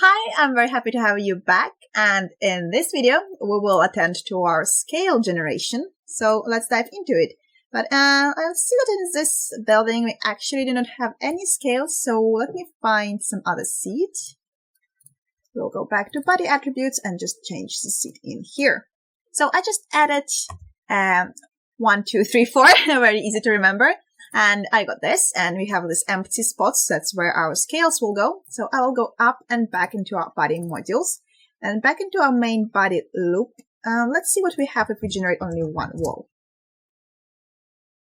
Hi, I'm very happy to have you back, and in this video we will attend to our scale generation. So let's dive into it. But I'll see that in this building we actually do not have any scales, so let me find some other seed. We'll go back to body attributes and just change the seed in here. So I just added 1, 2, 3, 4, very easy to remember. And I got this, and we have this empty spots. That's where our scales will go. So I will go up and back into our body modules and back into our main body loop. Let's see what we have if we generate only one wall.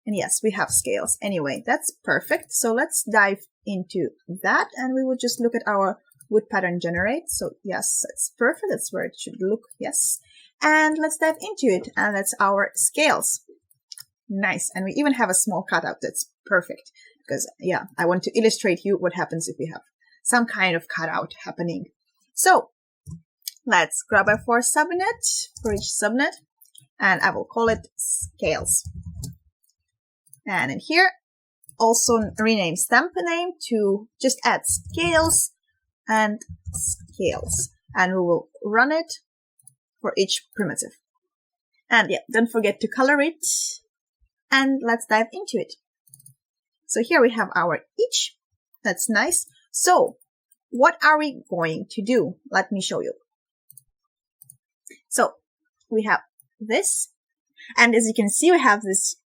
And yes, we have scales. Anyway, that's perfect. So let's dive into that, and we will just look at our wood pattern generate. So yes, that's perfect. That's where it should look. Yes. And let's dive into it. And that's our scales. Nice. And we even have a small cutout. That's perfect. Because, yeah, I want to illustrate you what happens if we have some kind of cutout happening. So let's grab a for subnet, for each subnet, and I will call it scales. And in here, also rename stamp name to just add scales and scales. And we will run it for each primitive. And yeah, don't forget to color it. And let's dive into it. So here we have our each. That's nice. So what are we going to do? Let me show you. So we have this. And as you can see, we have these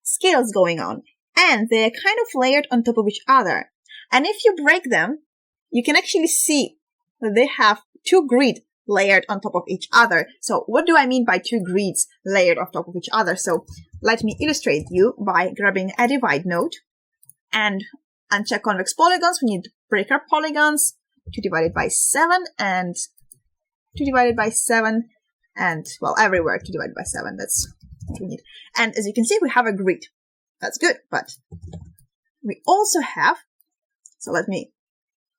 scales going on. And they're kind of layered on top of each other. And if you break them, you can actually see that they have two grids layered on top of each other. So what do I mean by two grids layered on top of each other? So let me illustrate you by grabbing a divide node and uncheck convex polygons. We need breaker polygons, 2 divided by 7 and 2 divided by 7 and, well, everywhere 2 divided by 7. That's what we need. And as you can see, we have a grid. That's good, but we also have, so let me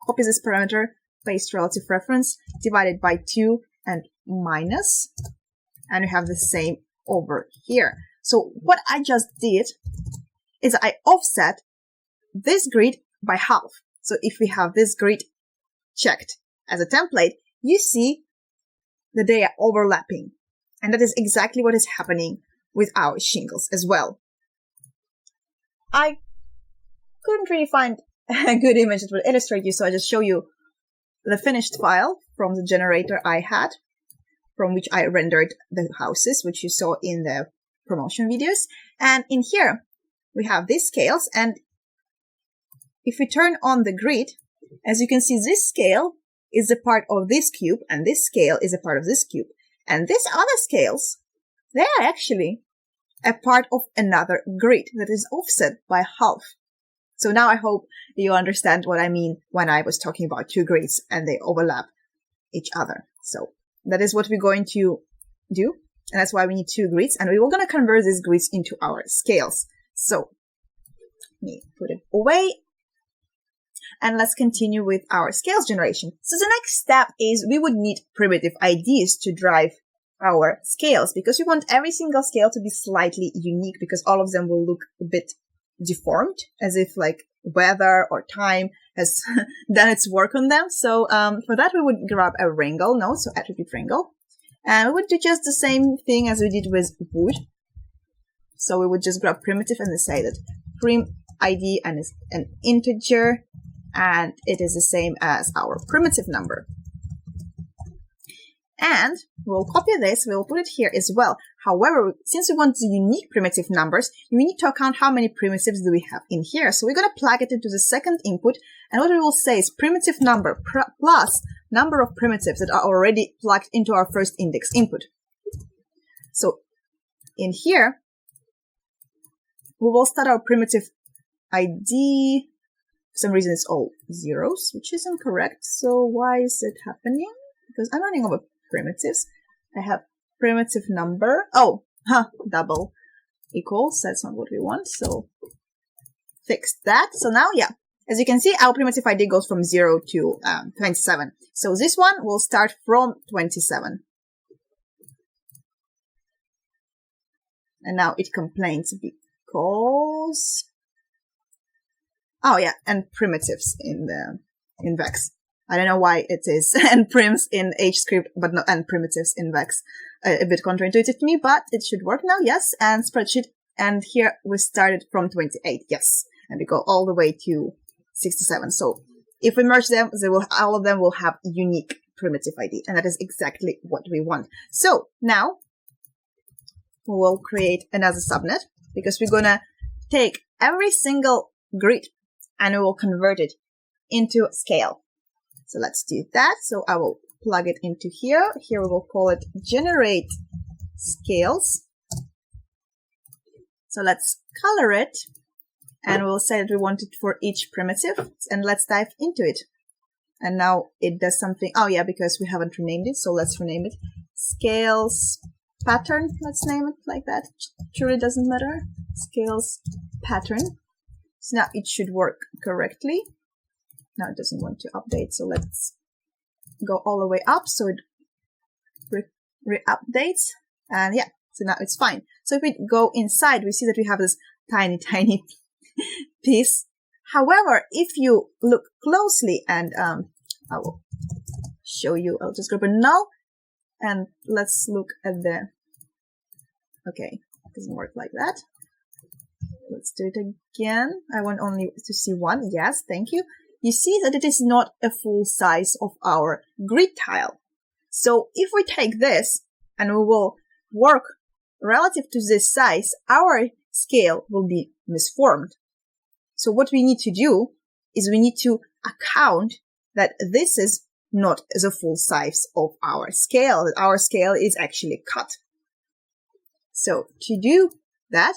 copy this parameter, paste relative reference, divided by 2 and minus, and we have the same over here. So what I just did is I offset this grid by half. So if we have this grid checked as a template, you see that they are overlapping. And that is exactly what is happening with our shingles as well. I couldn't really find a good image that would illustrate you, so I just show you the finished file from the generator I had, from which I rendered the houses, which you saw in the promotion videos. And in here, we have these scales. And if we turn on the grid, as you can see, this scale is a part of this cube, and this scale is a part of this cube. And these other scales, they are actually a part of another grid that is offset by half. So now I hope you understand what I mean when I was talking about two grids and they overlap each other. So that is what we're going to do. And that's why we need two grids. And we were going to convert these grids into our scales. So let me put it away. And let's continue with our scales generation. So the next step is we would need primitive IDs to drive our scales, because we want every single scale to be slightly unique, because all of them will look a bit deformed, as if like weather or time has done its work on them. So for that, we would grab a wrangle node, so attribute wrangle. And we would do just the same thing as we did with wood. So we would just grab primitive and say that prim ID and is an integer, and it is the same as our primitive number. And we'll copy this, we'll put it here as well. However, since we want the unique primitive numbers, we need to account how many primitives do we have in here. So we're going to plug it into the second input, and what we will say is primitive number plus number of primitives that are already plugged into our first index input. So in here, we will start our primitive ID. For some reason, it's all zeros, which is incorrect. So why is it happening? Because I'm running over primitives. I have primitive number. Oh, double equals. That's not what we want. So fix that. So now, yeah, as you can see, our primitive ID goes from 0 to 27. So this one will start from 27. And now it complains because, oh yeah, and primitives in Vex. I don't know why it is and prims in HScript, but not and primitives in Vex. A bit counterintuitive to me, but it should work now. Yes, and spreadsheet. And here we started from 28. Yes, and we go all the way to 67. So if we merge them, all of them will have unique primitive ID, and that is exactly what we want. So now we will create another subnet because we're gonna take every single grid and we will convert it into scale. So let's do that. So I will plug it into here. Here we will call it generate scales. So let's color it and we'll say that we want it for each primitive, and let's dive into it. And now it does something. Oh yeah, because we haven't renamed it. So let's rename it scales pattern. Let's name it like that. Truly doesn't matter. Scales pattern. So now it should work correctly. Now it doesn't want to update. So let's go all the way up so it re-updates. And yeah, so now it's fine. So if we go inside, we see that we have this tiny, tiny piece. However, if you look closely, and I will show you, I'll just grab a null and let's look at the, okay, it doesn't work like that. Let's do it again. I want only to see one. Yes, thank you. You see that it is not a full size of our grid tile. So if we take this and we will work relative to this size, our scale will be misformed. So what we need to do is we need to account that this is not the full size of our scale, that our scale is actually cut. So to do that,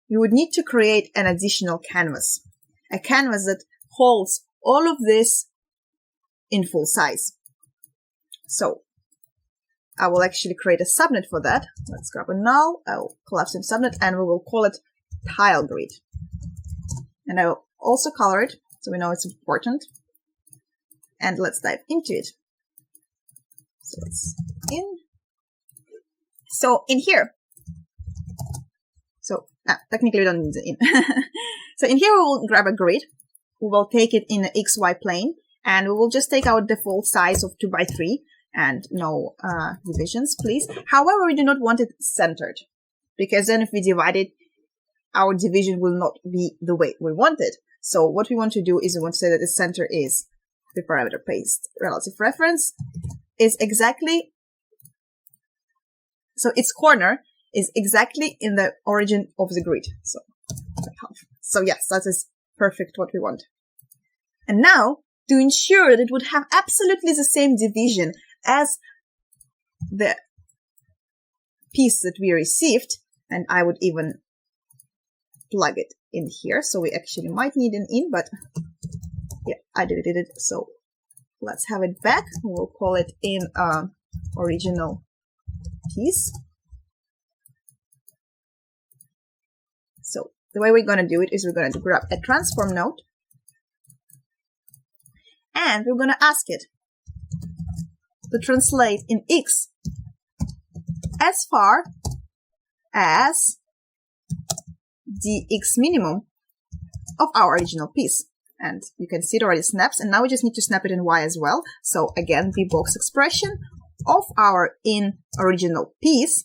you would need to create an additional canvas, a canvas that holds all of this in full size. So I will actually create a subnet for that. Let's grab a null. I'll collapse in subnet and we will call it tile grid. And I will also color it so we know it's important. And let's dive into it. So it's in. So in here, so technically we don't need the in. So in here we will grab a grid. We will take it in the XY plane and we will just take our default size of 2x3 and no divisions, please. However, we do not want it centered because then if we divide it, our division will not be the way we want it. So what we want to do is we want to say that the center is the parameter paste relative reference is exactly, so its corner is exactly in the origin of the grid. So yes, that is perfect what we want. And now, to ensure that it would have absolutely the same division as the piece that we received, and I would even plug it in here. So we actually might need an in, but yeah, I deleted it. So let's have it back. We'll call it in original piece. So the way we're going to do it is we're going to grab a transform node and we're going to ask it to translate in X as far as the X minimum of our original piece. And you can see it already snaps, and now we just need to snap it in Y as well. So again, the box expression of our in original piece,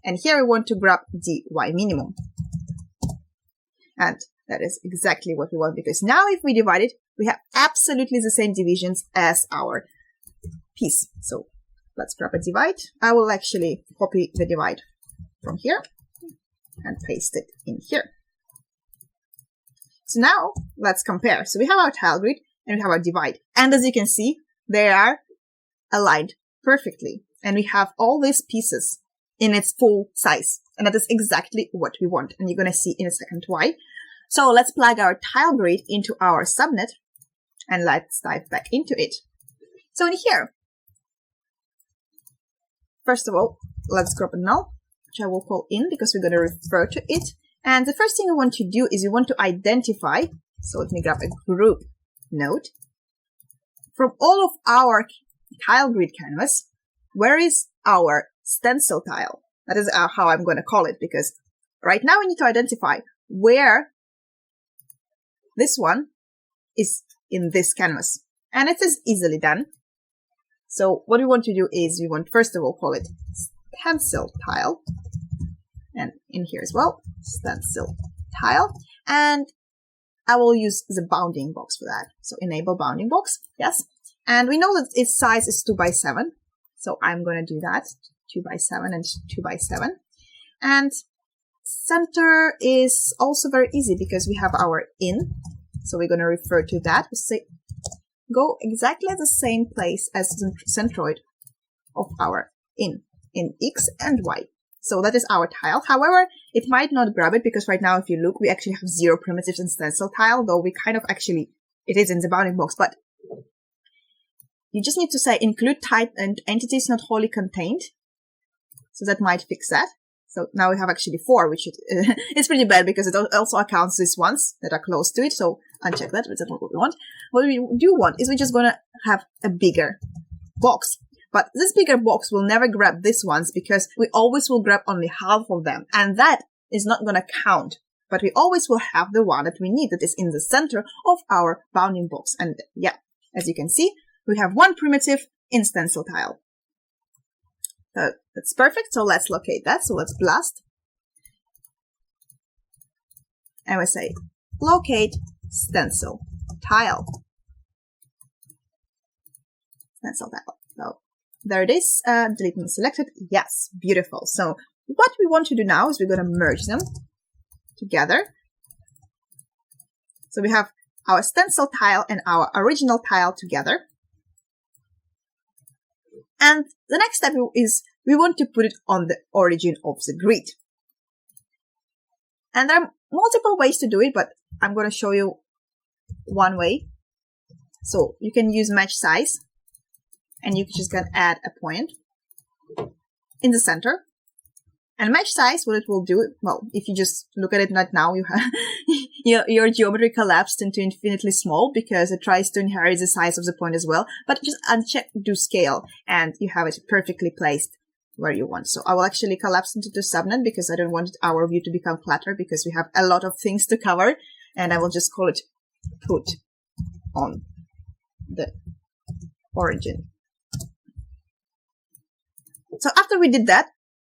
and here we want to grab the Y minimum. And that is exactly what we want, because now if we divide it, we have absolutely the same divisions as our piece. So let's grab a divide. I will actually copy the divide from here and paste it in here. So now let's compare. So we have our tile grid and we have our divide. And as you can see, they are aligned perfectly. And we have all these pieces in its full size. And that is exactly what we want. And you're going to see in a second why. So let's plug our tile grid into our subnet and let's dive back into it. So in here, first of all, let's grab a null, which I will call in because we're going to refer to it. And the first thing we want to do is we want to identify, so let me grab a group node, from all of our tile grid canvas, where is our stencil tile? That is how I'm going to call it, because right now we need to identify where this one is in this canvas. And it is easily done. So what we want to do is we want, first of all, call it stencil tile. And in here as well, stencil tile. And I will use the bounding box for that. So enable bounding box, yes. And we know that its size is 2 by 7. So I'm going to do that, 2 by 7 and 2 by 7. And center is also very easy because we have our in. So we're going to refer to that. We say go exactly at the same place as the centroid of our in X and Y. So that is our tile. However, it might not grab it because right now, if you look, we actually have 0 primitives in stencil tile, though we kind of actually, it is in the bounding box, but you just need to say include type and entities not wholly contained. So that might fix that. So now we have actually 4, which it's pretty bad because it also accounts these ones that are close to it. So uncheck that, but that's not what we want. What we do want is we're just going to have a bigger box. But this bigger box will never grab these ones because we always will grab only half of them. And that is not going to count. But we always will have the one that we need that is in the center of our bounding box. And yeah, as you can see, we have 1 primitive in stencil tile. That's perfect. So let's locate that. So let's blast. And we say locate stencil tile. Stencil tile. So there it is. Delete and selected. Yes, beautiful. So what we want to do now is we're going to merge them together. So we have our stencil tile and our original tile together. And the next step is we want to put it on the origin of the grid. And there are multiple ways to do it, but I'm going to show you one way. So you can use match size, and you can just gonna add a point in the center. And match size, what it will do, well, if you just look at it right now, you have your geometry collapsed into infinitely small because it tries to inherit the size of the point as well. But just uncheck do scale, and you have it perfectly placed where you want. So I will actually collapse into the subnet because I don't want our view to become cluttered because we have a lot of things to cover. And I will just call it put on the origin. So after we did that,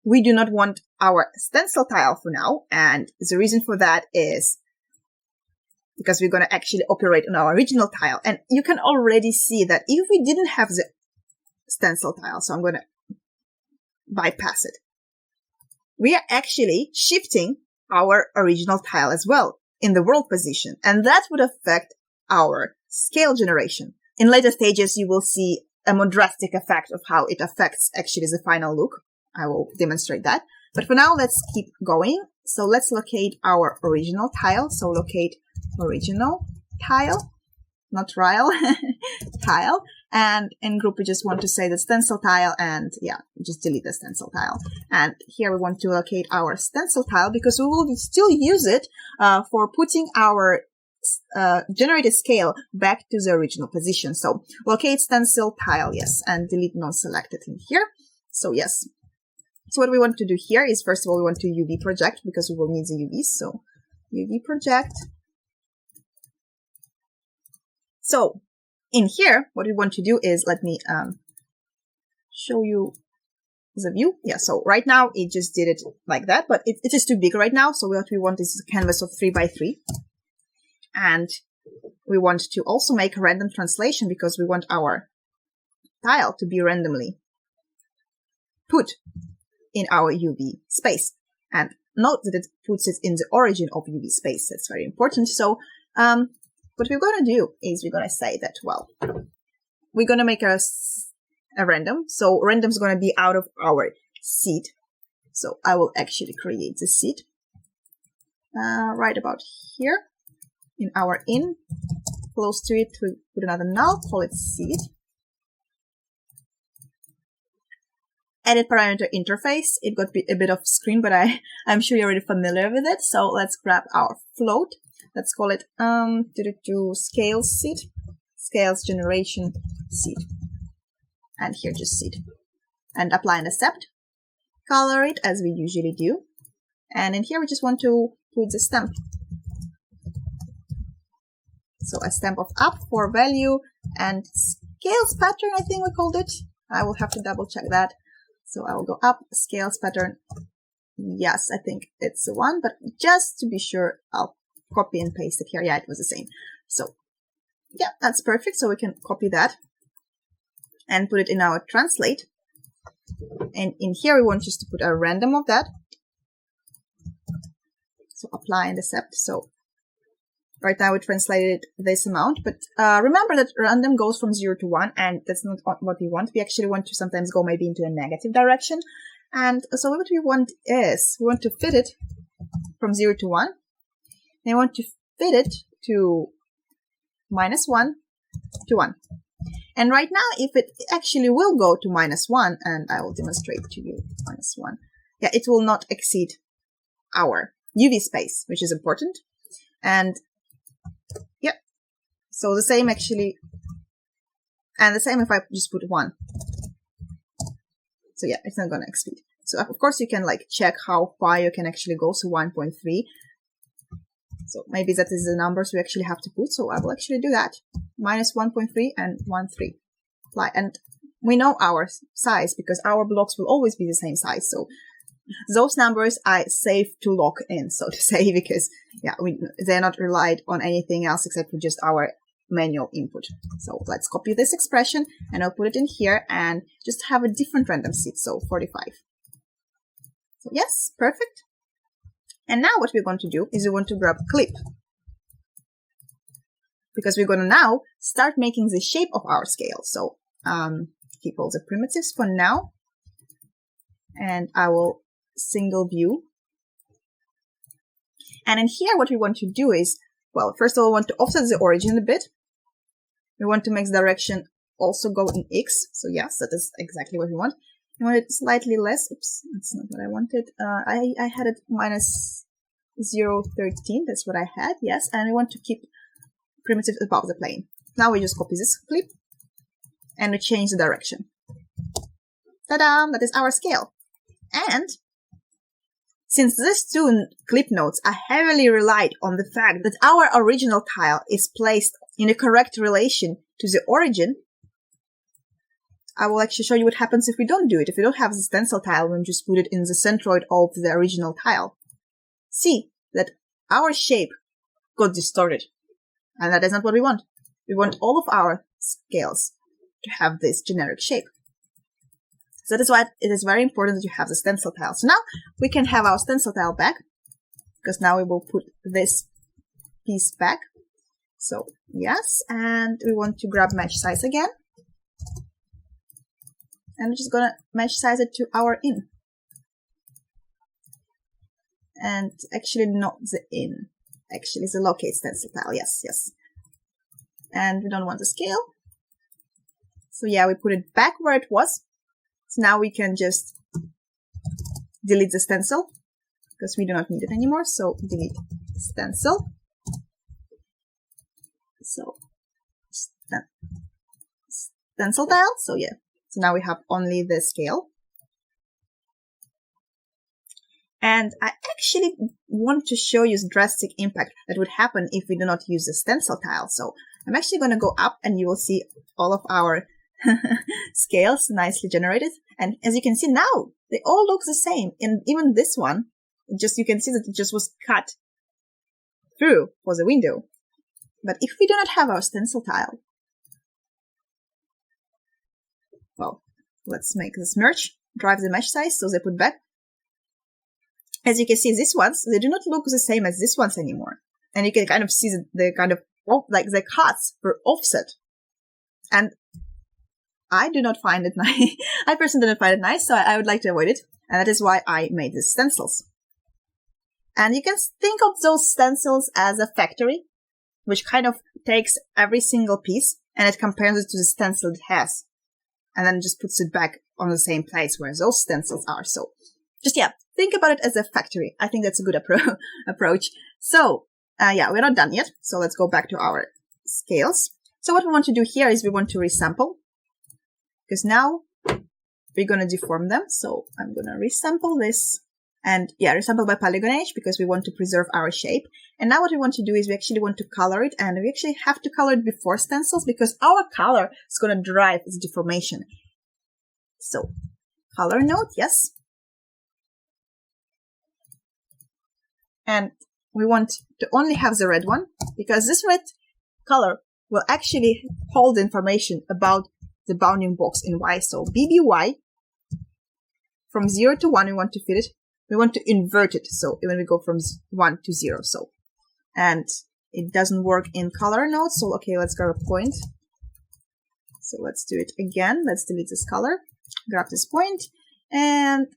we do not want our stencil tile for now. And the reason for that is because we're going to actually operate on our original tile. And you can already see that if we didn't have the stencil tile, so I'm going to bypass it, we are actually shifting our original tile as well in the world position. And that would affect our scale generation. In later stages, you will see a more drastic effect of how it affects actually the final look. I will demonstrate that. But for now, let's keep going. So let's locate our original tile. So locate original tile, not tile, tile. And in group, we just want to say the stencil tile, and yeah, just delete the stencil tile. And here we want to locate our stencil tile because we will still use it for putting our generated scale back to the original position. So locate stencil tile, yes, and delete non-selected in here. So yes. So what we want to do here is, first of all, we want to UV project because we will need the UVs. So UV project. So in here, what we want to do is, let me show you the view. Yeah, so right now it just did it like that, but it is too big right now. So what we want is a canvas of 3 by 3. And we want to also make a random translation because we want our tile to be randomly put in our UV space. And note that it puts it in the origin of UV space. That's very important. So what we're going to do is we're going to say that, well, we're going to make a random. So random is going to be out of our seed. So I will actually create the seed right about here. In our in, close to it, we put another null, call it seed. Edit parameter interface. It got a bit off screen, but I'm sure you're already familiar with it. So let's grab our float. Let's call it scale seed, scales generation seed. And here just seed. And apply and accept. Color it as we usually do. And in here we just want to put the stamp. So a stamp of up for value and scales pattern, I think we called it. I will have to double check that. So I will go up, scales pattern. Yes, I think it's the one, but just to be sure, I'll copy and paste it here. Yeah, it was the same. So yeah, that's perfect. So we can copy that and put it in our translate. And in here, we want just to put a random of that. So apply and accept. So right now we translated this amount, but remember that random goes from 0 to 1, and that's not what we want. We actually want to sometimes go maybe into a negative direction. And so what we want is, we want to fit it from 0 to 1. And we want to fit it to -1 to 1. And right now, if it actually will go to -1, and I will demonstrate to you -1, yeah, it will not exceed our UV space, which is important. And yeah, so the same actually, and the same if I just put 1. So yeah, it's not going to exceed. So of course you can like check how far you can actually go. So 1.3. So maybe that is the numbers we actually have to put. So I will actually do that. -1.3 and 1.3. And we know our size because our blocks will always be the same size. So those numbers I save to lock in, so to say, because yeah, they're not relied on anything else except for just our manual input. So let's copy this expression and I'll put it in here and just have a different random seed. So 45. So yes, perfect. And now what we're going to do is we want to grab clip, because we're going to now start making the shape of our scale. So keep all the primitives for now, and I will single view. And in here, what we want to do is, well, first of all, we want to offset the origin a bit. We want to make the direction also go in X. So yes, that is exactly what we want. I want it slightly less. Oops, that's not what I wanted. I had it -0.13. That's what I had. Yes, and I want to keep primitive above the plane. Now we just copy this clip and we change the direction. Ta-da! That is our scale. And since these two clip nodes are heavily relied on the fact that our original tile is placed in a correct relation to the origin, I will actually show you what happens if we don't do it. If we don't have the stencil tile, we just put it in the centroid of the original tile. See that our shape got distorted. And that is not what we want. We want all of our scales to have this generic shape. So that is why it is very important that you have the stencil tile. So now we can have our stencil tile back, because now we will put this piece back. So yes, and we want to grab match size again. And we're just going to match size it to our in. And actually not the in. Actually, it's the locate stencil tile. Yes, yes. And we don't want the scale. So yeah, we put it back where it was. So now we can just delete the stencil because we do not need it anymore. So delete stencil. So stencil tile. So yeah. So now we have only the scale. And I actually want to show you the drastic impact that would happen if we do not use the stencil tile. So I'm actually going to go up and you will see all of our scales nicely generated. And as you can see now, they all look the same. And even this one, just you can see that it just was cut through for the window. But if we do not have our stencil tile, well, let's make this merge, drive the mesh size, so they put back. As you can see, these ones, they do not look the same as these ones anymore. And you can kind of see the kind of, like the cuts were offset. And I do not find it nice. I personally do not find it nice, so I would like to avoid it. And that is why I made these stencils. And you can think of those stencils as a factory, which kind of takes every single piece and it compares it to the stencil it has. And then just puts it back on the same place where those stencils are. So just, yeah, think about it as a factory. I think that's a good approach. So, yeah, we're not done yet. So let's go back to our scales. So what we want to do here is we want to resample. Because now we're going to deform them. So I'm going to resample this And yeah, resample by polygon edge because we want to preserve our shape. And now what we want to do is we actually want to color it, and we actually have to color it before stencils because our color is going to drive its deformation. So color node, yes. And we want to only have the red one because this red color will actually hold information about the bounding box in Y. So BBY, from 0 to 1, we want to fit it. We want to invert it. So when we go from 1 to 0. So, and it doesn't work in color node. So, okay, let's grab a point. So let's do it again. Let's delete this color, grab this point and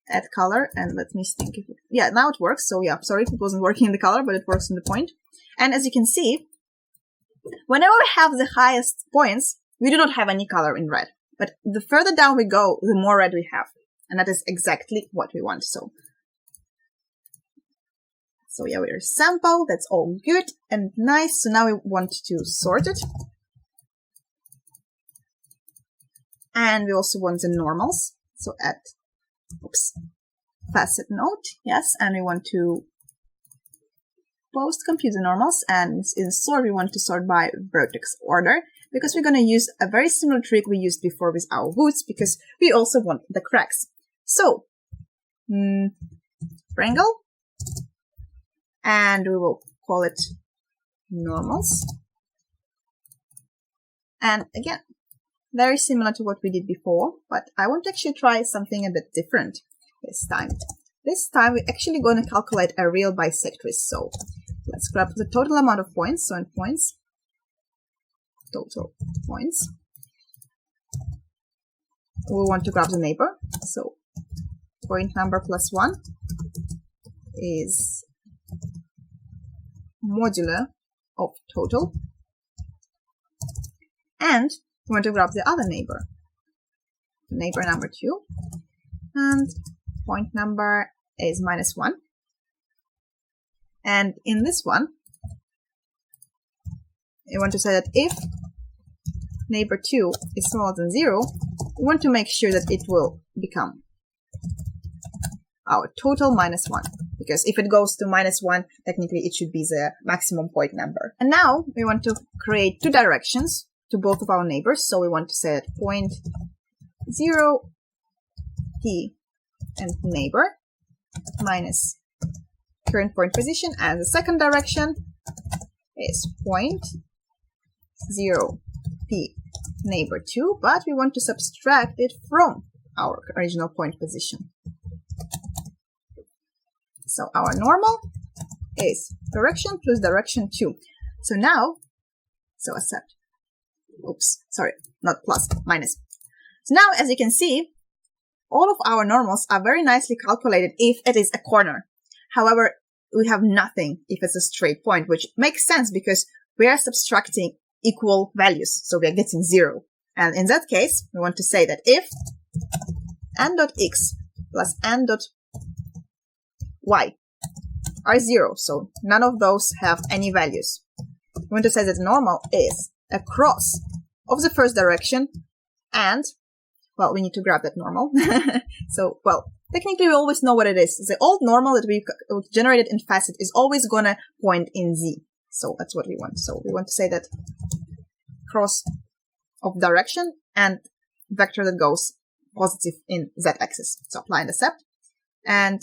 add color. And let me think. Yeah, now it works. So yeah, sorry if it wasn't working in the color, but it works in the point. And as you can see, whenever we have the highest points, we do not have any color in red. But the further down we go, the more red we have. And that is exactly what we want. So yeah, we sample. That's all good and nice. So now we want to sort it. And we also want the normals. So add, facet node. Yes. And we want to post compute the normals. And in sort, we want to sort by vertex order because we're going to use a very similar trick we used before with our woods because we also want the cracks. So, wrangle, and we will call it normals. And again, very similar to what we did before, but I want to actually try something a bit different this time. This time, we're actually going to calculate a real bisectress. So, let's grab the total amount of points. So, in points, total points. We want to grab the neighbor. So, point number plus 1 is modular of total. And we want to grab the other neighbor, neighbor number 2. And point number is minus 1. And in this one, we want to say that if neighbor 2 is smaller than 0, we want to make sure that it will become our total minus 1. Because if it goes to minus 1, technically it should be the maximum point number. And now we want to create 2 directions to both of our neighbors. So we want to say that point 0, P, and neighbor minus current point position. And the second direction is point 0, P, neighbor 2. But we want to subtract it from our original point position. So our normal is direction plus direction 2. So now, so accept. Oops, sorry, not plus, minus. So now, as you can see, all of our normals are very nicely calculated if it is a corner. However, we have nothing if it's a straight point, which makes sense because we are subtracting equal values. So we are getting 0. And in that case, we want to say that if n.x plus n.y are 0, so none of those have any values. We want to say that normal is a cross of the first direction and, well, we need to grab that normal. So, well, technically we always know what it is. The old normal that we generated in facet is always going to point in z. So that's what we want. So we want to say that cross of direction and vector that goes positive in z-axis. So apply and accept. And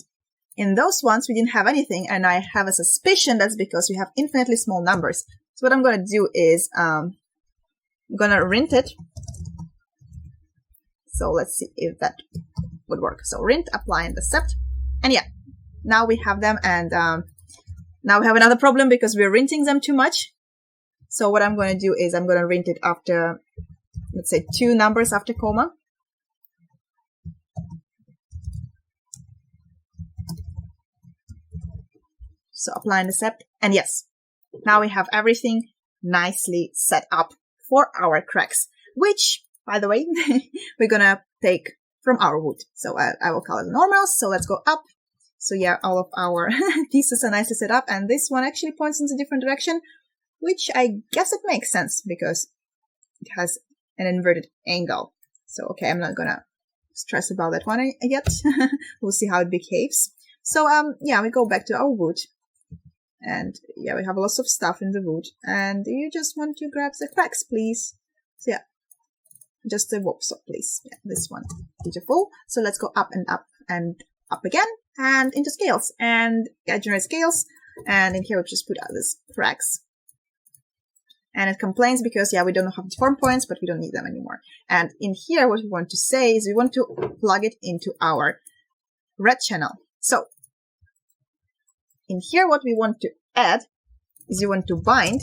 in those ones, we didn't have anything, and I have a suspicion that's because we have infinitely small numbers. So what I'm going to do is I'm going to rint it. So let's see if that would work. So rint, apply, and accept. And yeah, now we have them, and now we have another problem because we're rinting them too much. So what I'm going to do is I'm going to rint it after, let's say, 2 numbers after comma. So apply and accept. And yes, now we have everything nicely set up for our cracks, which, by the way, we're going to take from our wood. So I will call it normals. So let's go up. So yeah, all of our pieces are nicely set up. And this one actually points in a different direction, which I guess it makes sense because it has an inverted angle. So, okay, I'm not going to stress about that one yet. We'll see how it behaves. So yeah, we go back to our wood, and yeah, we have lots of stuff in the wood, and you just want to grab the cracks, please. So yeah, just the workshop, please. Yeah, this one, beautiful. So let's go up and up and up again, and into scales, and yeah, generate scales, and in here we just put out this cracks. And it complains because, yeah, we don't have deform points, but we don't need them anymore. And in here, what we want to say is we want to plug it into our red channel. So in here, what we want to add is we want to bind,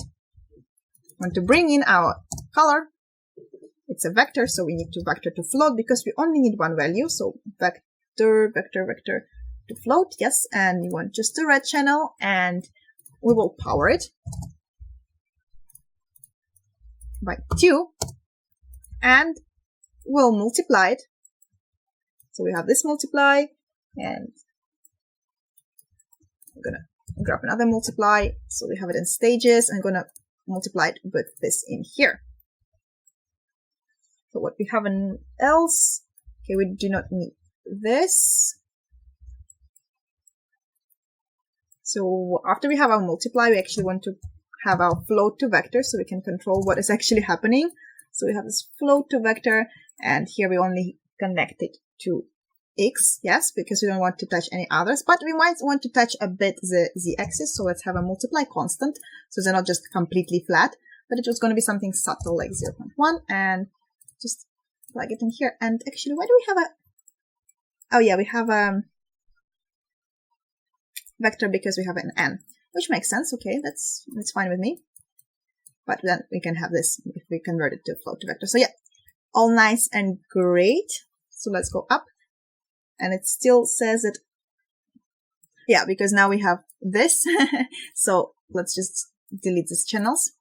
want to bring in our color. It's a vector, so we need to vector to float because we only need one value. So vector, vector, vector to float, yes. And we want just the red channel, and we will power it by 2, and we'll multiply it. So we have this multiply, and I'm gonna grab another multiply. So we have it in stages. I'm gonna multiply it with this in here. So what we have in else, okay, we do not need this. So after we have our multiply, we actually want to have our float to vector so we can control what is actually happening. So we have this float to vector, and here we only connect it to x, yes, because we don't want to touch any others, but we might want to touch a bit the z-axis. So let's have a multiply constant, so they're not just completely flat, but it's just going to be something subtle like 0.1, and just plug it in here. And actually, why do we have a, oh yeah, we have a vector because we have an n, which makes sense. Okay, that's fine with me. But then we can have this if we convert it to float to vector. So yeah, all nice and great. So let's go up, and it still says it. Yeah, because now we have this. So let's just delete these channels,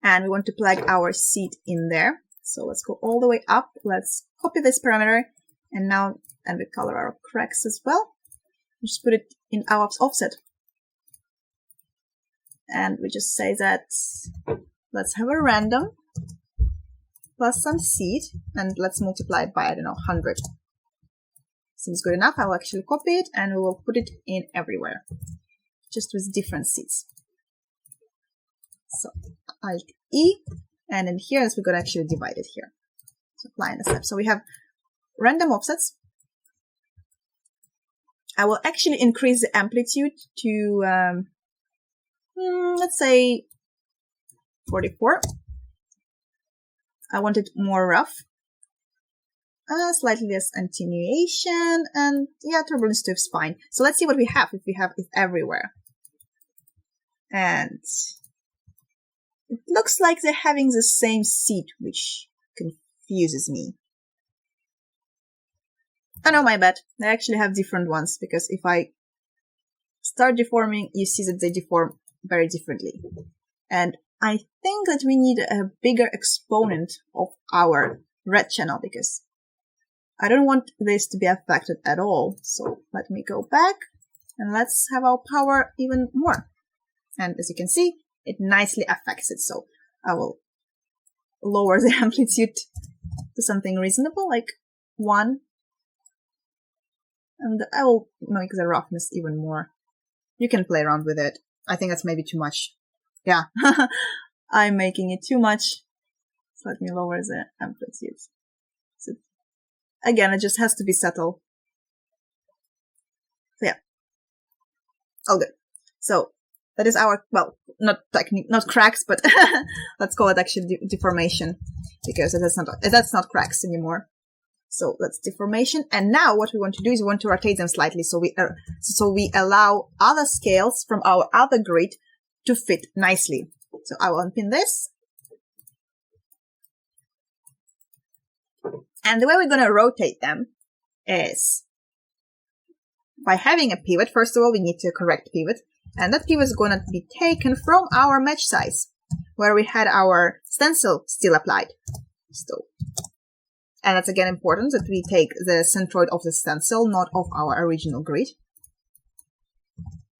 and we want to plug our seed in there. So let's go all the way up. Let's copy this parameter, and now, and we color our cracks as well. Just put it in our offset. And we just say that let's have a random plus some seed, and let's multiply it by, I don't know, 100. Seems good enough. I'll actually copy it, and we will put it in everywhere, just with different seeds. So Alt-E, and in here, we're going to actually divide it here. So apply in a step. So we have random offsets. I will actually increase the amplitude to, let's say 44. I want it more rough. Slightly less attenuation, and yeah, turbulence too is fine. So let's see what we have if we have it everywhere. And it looks like they're having the same seed, which confuses me. Oh no, my bad. They actually have different ones, because if I start deforming, you see that they deform very differently. And I think that we need a bigger exponent of our red channel, because I don't want this to be affected at all. So let me go back, and let's have our power even more. And as you can see, it nicely affects it. So I will lower the amplitude to something reasonable, like 1. And I will make the roughness even more. You can play around with it. I think that's maybe too much. Yeah, I'm making it too much. So let me lower the amplitude. So again, it just has to be subtle. So yeah, all good. So that is our, well, not cracks, but let's call it actually deformation, because that's not cracks anymore. So that's deformation. And now what we want to do is we want to rotate them slightly. So we allow other scales from our other grid to fit nicely. So I will unpin this. And the way we're going to rotate them is by having a pivot. First of all, we need to correct pivot. And that pivot is going to be taken from our mesh size, where we had our stencil still applied. So, and that's again important that we take the centroid of the stencil, not of our original grid.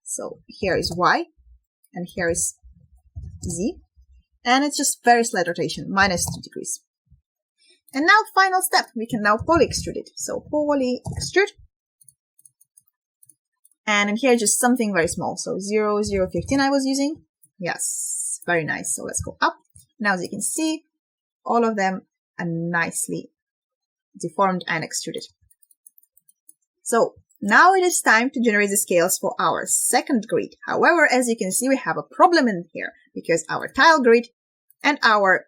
So here is Y, and here is Z. And it's just very slight rotation, -2 degrees. And now final step, we can now poly extrude it. So poly extrude. And in here, just something very small. So 0, 0, 15 I was using. Yes, very nice. So let's go up. Now, as you can see, all of them are nicely deformed and extruded. So now it is time to generate the scales for our second grid. However, as you can see, we have a problem in here because our tile grid and our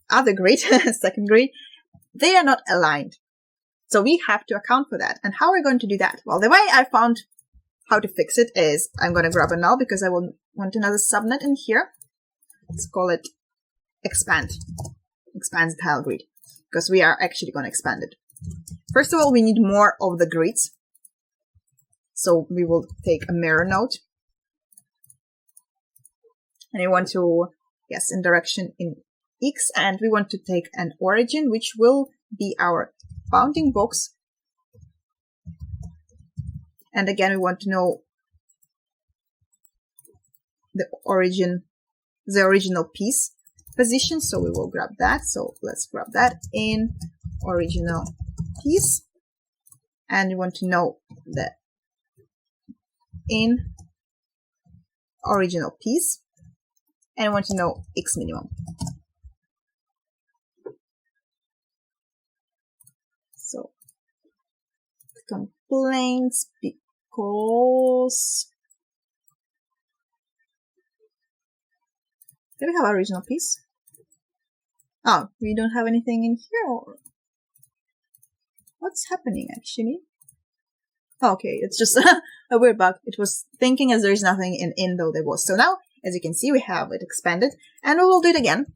other grid, second grid, they are not aligned. So we have to account for that. And how are we going to do that? Well, the way I found how to fix it is I'm going to grab a null because I will want another subnet in here. Let's call it expand the tile grid because we are actually going to expand it. First of all, we need more of the grids. So we will take a mirror node and we want to, yes, in direction in X, and we want to take an origin, which will be our bounding box. And again, we want to know the original piece position. So we will grab that. So let's grab that in original piece. And we want to know the in original piece. And we want to know X minimum. So complaints because do we have original piece? Oh, we don't have anything in here, or what's happening actually? Okay, it's just a weird bug. It was thinking as there is nothing in though there was. So now, as you can see, we have it expanded, and we will do it again.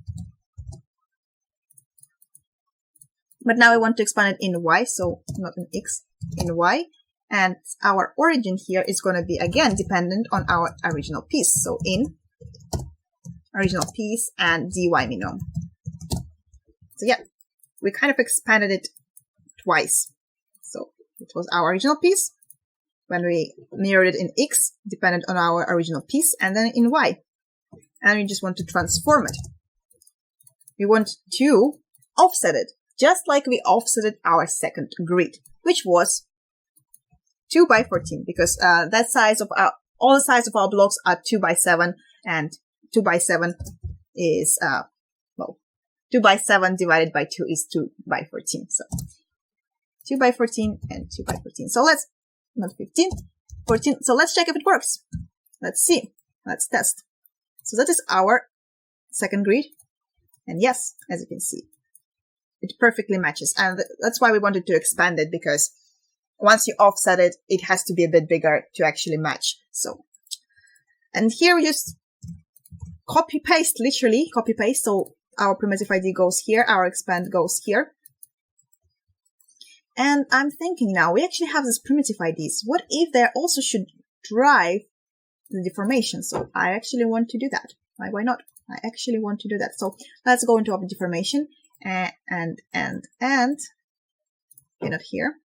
But now we want to expand it in Y, so not in X, in Y. And our origin here is going to be, again, dependent on our original piece. So in original piece and dy minimum. So yeah, we kind of expanded it twice. So it was our original piece. When we mirrored it in X, dependent on our original piece, and then in Y. And we just want to transform it. We want to offset it, just like we offsetted our second grid, which was 2 by 14, because that size of all the size of our blocks are 2 by 7, and 2 by 7 is, 2 by 7 divided by 2 is 2 by 14. So 2 by 14 and 2 by 14. So let's, not 15, 14. So let's check if it works. Let's see. Let's test. So that is our second grid. And yes, as you can see, it perfectly matches. And that's why we wanted to expand it, because once you offset it, it has to be a bit bigger to actually match. So, and here we just copy paste, literally copy paste. So our primitive ID goes here, our expand goes here. And I'm thinking now, we actually have these primitive IDs. What if they also should drive the deformation? So I actually want to do that. Why not? I actually want to do that. So let's go into our deformation and not here.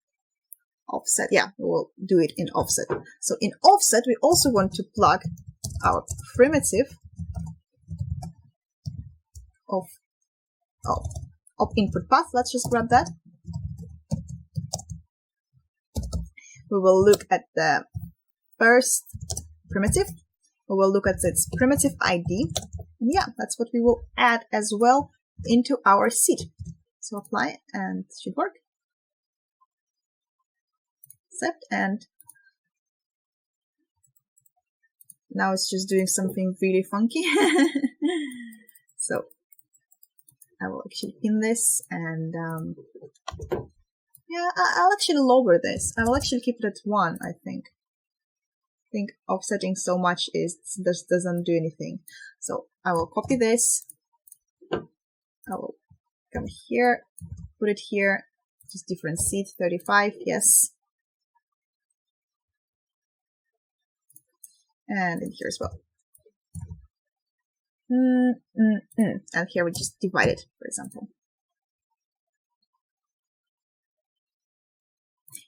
Offset. Yeah, we will do it in offset. So in offset, we also want to plug our primitive of input path. Let's just grab that. We will look at the first primitive. We will look at its primitive ID. And yeah, that's what we will add as well into our seed. So apply, and it should work. Accept, and now it's just doing something really funky. So I will actually pin this, and yeah, I'll actually lower this. I will actually keep it at 1, I think. I think offsetting so much just doesn't do anything. So I will copy this. I will come here, put it here, just different seed, 35, yes. And in here as well. And here we just divide it, for example.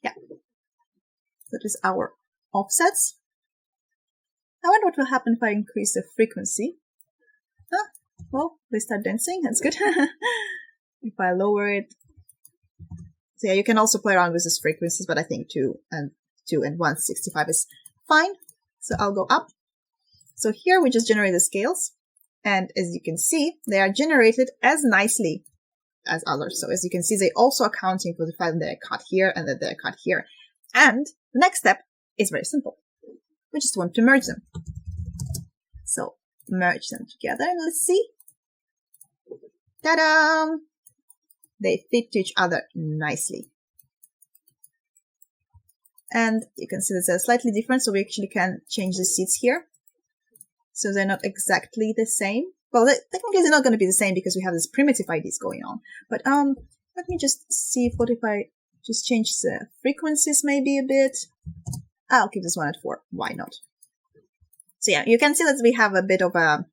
Yeah. That is our offsets. I wonder what will happen if I increase the frequency. Well, they start dancing. That's good. If I lower it, so yeah, you can also play around with these frequencies, but I think 2 and 165 is fine. So I'll go up. So here we just generate the scales, and as you can see, they are generated as nicely as others. So as you can see, they also accounting for the fact that they're cut here and that they're cut here. And the next step is very simple. We just want to merge them. So merge them together and let's see. Ta-da! They fit to each other nicely. And you can see that they're slightly different, so we actually can change the seeds here. So they're not exactly the same. Well, technically they're not going to be the same because we have this primitive IDs going on. But let me just see what if I just change the frequencies maybe a bit. I'll keep this one at 4. Why not? So yeah, you can see that we have a bit of a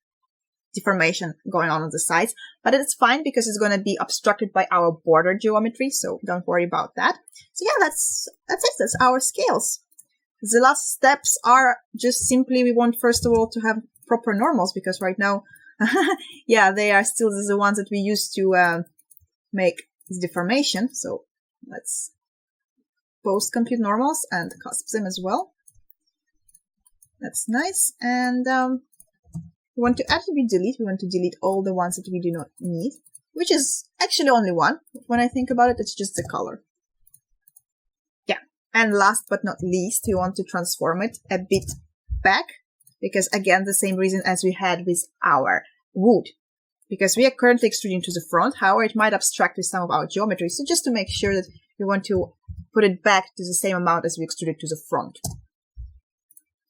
deformation going on the sides, but it's fine because it's going to be obstructed by our border geometry, so don't worry about that. So yeah, that's it. That's our scales. The last steps are just simply we want first of all to have proper normals, because right now, yeah, they are still the ones that we use to make this deformation. So let's post compute normals and cusp them as well. That's nice. And we want to attribute delete. We want to delete all the ones that we do not need, which is actually only one. When I think about it, it's just the color. Yeah. And last but not least, we want to transform it a bit back, because again, the same reason as we had with our wood, because we are currently extruding to the front. However, it might abstract with some of our geometry. So just to make sure that we want to put it back to the same amount as we extruded to the front.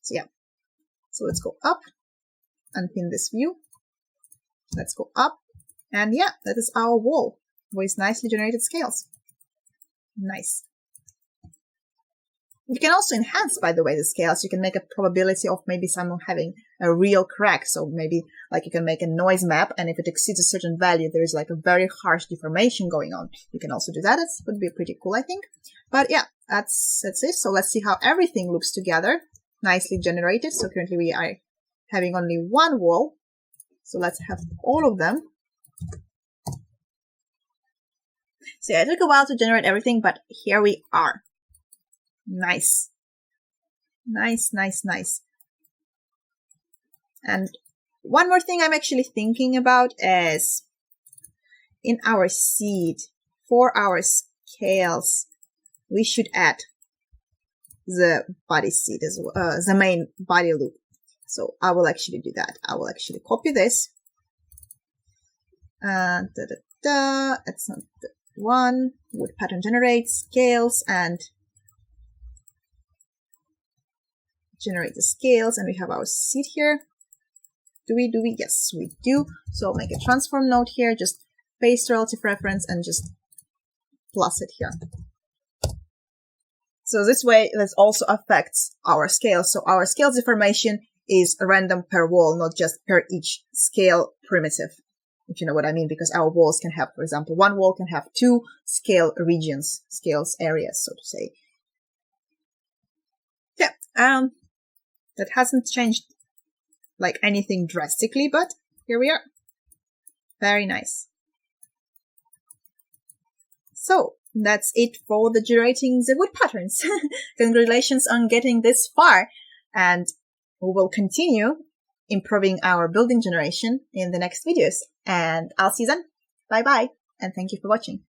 So yeah. So let's go up, unpin this view. Let's go up. And yeah, that is our wall with nicely generated scales. Nice. You can also enhance, by the way, the scales. You can make a probability of maybe someone having a real crack. So maybe like you can make a noise map, and if it exceeds a certain value, there is like a very harsh deformation going on. You can also do that. It would be pretty cool, I think. But yeah, that's it. So let's see how everything looks together. Nicely generated. So currently we are having only one wall. So let's have all of them. So yeah, it took a while to generate everything, but here we are. Nice. Nice, nice, nice. And one more thing I'm actually thinking about is in our seed, for our scales, we should add the body seed as well, the main body loop. So I will actually do that. I will actually copy this. It's not the one. Wood pattern generate scales and generate the scales, and we have our seed here. Do we? Yes, we do. So I'll make a transform node here, just paste relative reference and just plus it here. So this way, this also affects our scale. So our scale deformation is random per wall, not just per each scale primitive, if you know what I mean, because our walls can have, for example, one wall can have 2 scale regions, scales areas, so to say. Yeah, that hasn't changed like anything drastically, but here we are. Very nice. So that's it for the generating the wood patterns. Congratulations on getting this far, and we will continue improving our building generation in the next videos. And I'll see you then. Bye bye, and thank you for watching.